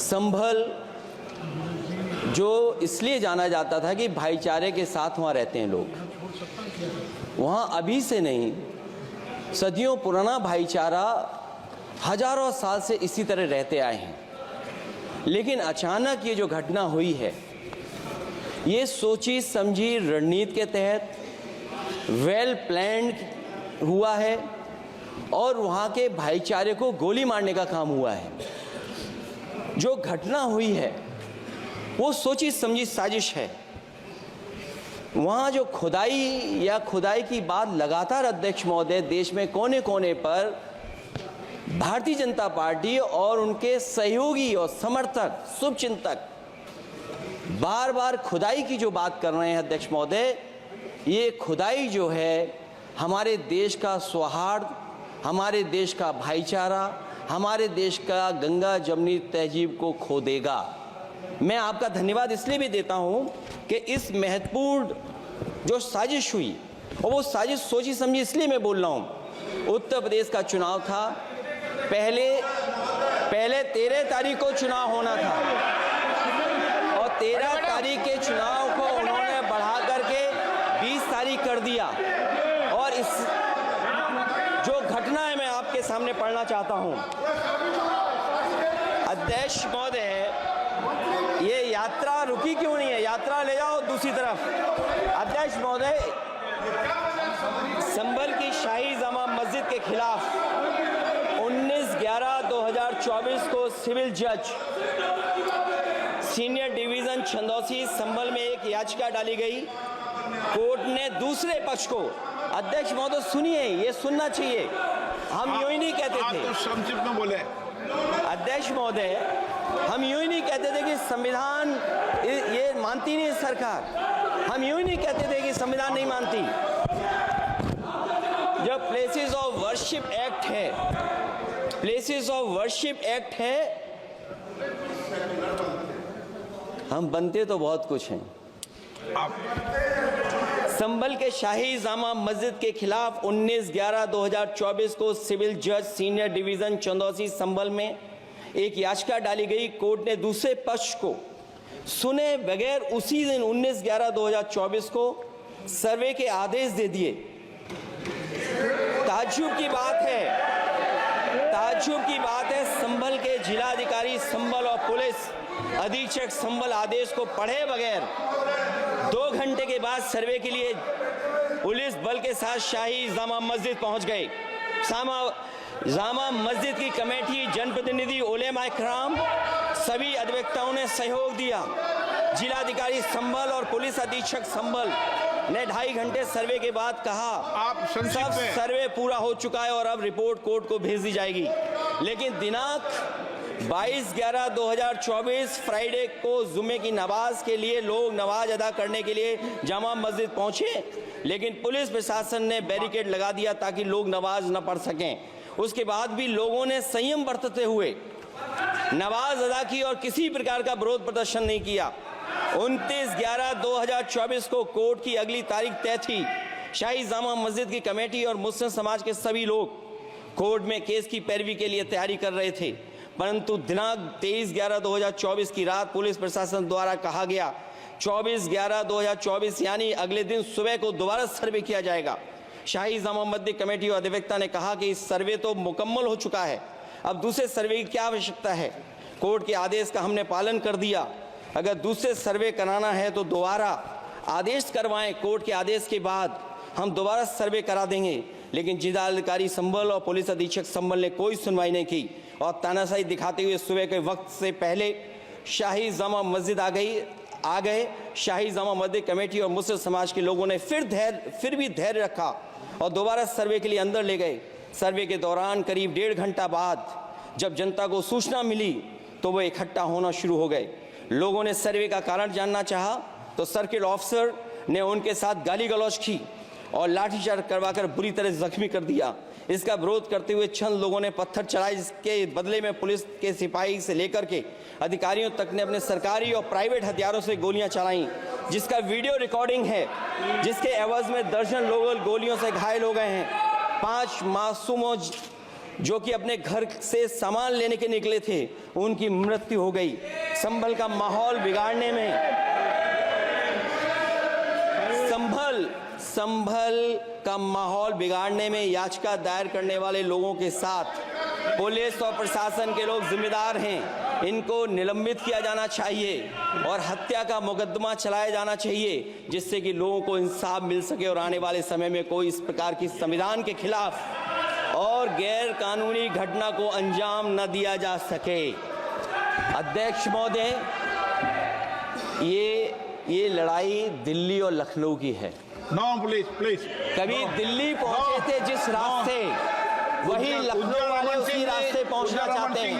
संभल जो इसलिए जाना जाता था कि भाईचारे के साथ वहाँ रहते हैं लोग, वहाँ अभी से नहीं, सदियों पुराना भाईचारा हजारों साल से इसी तरह रहते आए हैं। लेकिन अचानक ये जो घटना हुई है, ये सोची समझी रणनीति के तहत वेल प्लान्ड हुआ है और वहाँ के भाईचारे को गोली मारने का काम हुआ है। जो घटना हुई है वो सोची समझी साजिश है। वहाँ जो खुदाई की बात लगातार अध्यक्ष महोदय देश में कोने कोने पर भारतीय जनता पार्टी और उनके सहयोगी और समर्थक शुभचिंतक बार बार खुदाई की जो बात कर रहे हैं अध्यक्ष महोदय, ये खुदाई जो है हमारे देश का सौहार्द, हमारे देश का भाईचारा, हमारे देश का गंगा जमनी तहजीब को खो देगा। मैं आपका धन्यवाद इसलिए भी देता हूं कि इस महत्वपूर्ण जो साजिश हुई, और वो साजिश सोची समझी इसलिए मैं बोल रहा हूं। उत्तर प्रदेश का चुनाव था, पहले 13 तारीख को चुनाव होना था और 13 तारीख के चुनाव को उन्होंने बढ़ा करके 20 तारीख कर दिया। और इस जो घटना है मैं आपके सामने पढ़ना चाहता हूं। अध्यक्ष महोदय, ये यात्रा रुकी क्यों नहीं है? यात्रा ले जाओ दूसरी तरफ। अध्यक्ष महोदय, संभल की शाही जामा मस्जिद के खिलाफ 19/11/2024 को सिविल जज सीनियर डिवीजन छंदौसी संभल में एक याचिका डाली गई। कोर्ट ने दूसरे पक्ष को, अध्यक्ष महोदय सुनिए, ये सुनना चाहिए, हम यूं ही नहीं कहते थे, आप तो संक्षिप्त में बोले। अध्यक्ष महोदय, हम यूं ही नहीं कहते थे कि संविधान ये मानती नहीं सरकार, हम यूं ही नहीं कहते थे कि संविधान नहीं मानती। जब प्लेसेस ऑफ वर्शिप एक्ट है, प्लेसेस ऑफ वर्शिप एक्ट है, हम बनते तो बहुत कुछ हैं। संभल के शाही जामा मस्जिद के खिलाफ 19/11/2024 को सिविल जज सीनियर डिवीजन चंदौसी संभल में एक याचिका डाली गई। कोर्ट ने दूसरे पक्ष को सुने बगैर उसी दिन 19/11/2024 को सर्वे के आदेश दे दिए। ताज्जुब की बात है, संभल के जिलाधिकारी संभल और पुलिस अधीक्षक संभल आदेश को पढ़े बगैर 2 घंटे के बाद सर्वे के लिए पुलिस बल के साथ शाही जामा मस्जिद पहुंच गए। जामा मस्जिद की कमेटी, जनप्रतिनिधि, उलेमा इकराम, सभी अधिवक्ताओं ने सहयोग दिया। जिलाधिकारी संभल और पुलिस अधीक्षक संभल ने 2.5 घंटे सर्वे के बाद कहा सब सर्वे पूरा हो चुका है और अब रिपोर्ट कोर्ट को भेज दी जाएगी। लेकिन दिनांक 22/11/2024 फ्राइडे को जुमे की नमाज के लिए लोग नमाज अदा करने के लिए जामा मस्जिद पहुंचे, लेकिन पुलिस प्रशासन ने बैरिकेड लगा दिया ताकि लोग नमाज न पढ़ सकें। उसके बाद भी लोगों ने संयम बरतते हुए नमाज अदा की और किसी प्रकार का विरोध प्रदर्शन नहीं किया। 29/11/2024 को कोर्ट की अगली तारीख तय थी। शाही जामा मस्जिद की कमेटी और मुस्लिम समाज के सभी लोग कोर्ट में केस की पैरवी के लिए तैयारी कर रहे थे, परंतु दिनांक 23/11/2024 की रात पुलिस प्रशासन द्वारा कहा गया 24/11/2024 यानी अगले दिन सुबह को दोबारा सर्वे किया जाएगा। शाही जामा मस्जिद कमेटी और अधिवक्ता ने कहा कि इस सर्वे तो मुकम्मल हो चुका है, अब दूसरे सर्वे की क्या आवश्यकता है? कोर्ट के आदेश का हमने पालन कर दिया। अगर दूसरे सर्वे कराना है तो दोबारा आदेश करवाएं, कोर्ट के आदेश के बाद हम दोबारा सर्वे करा देंगे। लेकिन जिलाधिकारी संभल और पुलिस अधीक्षक संभल ने कोई सुनवाई नहीं की और तानाशाही दिखाते हुए सुबह के वक्त से पहले शाही जामा मस्जिद आ गए। शाही जामा मस्जिद कमेटी और मुस्लिम समाज के लोगों ने फिर भी धैर्य रखा और दोबारा सर्वे के लिए अंदर ले गए। सर्वे के दौरान करीब 1.5 घंटा बाद जब जनता को सूचना मिली तो वो इकट्ठा होना शुरू हो गए। लोगों ने सर्वे का कारण जानना चाहा तो सर्किल ऑफिसर ने उनके साथ गाली गलौज की और लाठीचार्ज करवाकर बुरी तरह जख्मी कर दिया। इसका विरोध करते हुए चंद लोगों ने पत्थर चलाए, जिसके बदले में पुलिस के सिपाही से लेकर के अधिकारियों तक ने अपने सरकारी और प्राइवेट हथियारों से गोलियां चलाईं, जिसका वीडियो रिकॉर्डिंग है, जिसके एवज में दर्जन लोग गोलियों से घायल हो गए हैं। 5 मासूमों जो कि अपने घर से सामान लेने के निकले थे, उनकी मृत्यु हो गई। संभल का माहौल बिगाड़ने में, संभल का माहौल बिगाड़ने में याचिका दायर करने वाले लोगों के साथ पुलिस और प्रशासन के लोग जिम्मेदार हैं। इनको निलंबित किया जाना चाहिए और हत्या का मुकदमा चलाया जाना चाहिए, जिससे कि लोगों को इंसाफ मिल सके और आने वाले समय में कोई इस प्रकार की संविधान के खिलाफ और गैर कानूनी घटना को अंजाम न दिया जा सके। अध्यक्ष महोदय, ये लड़ाई दिल्ली और लखनऊ की है। No, please. कभी दिल्ली पहुंचे थे जिस रास्ते, वही लखनऊ वाले उसी रास्ते पहुंचना चाहते हैं।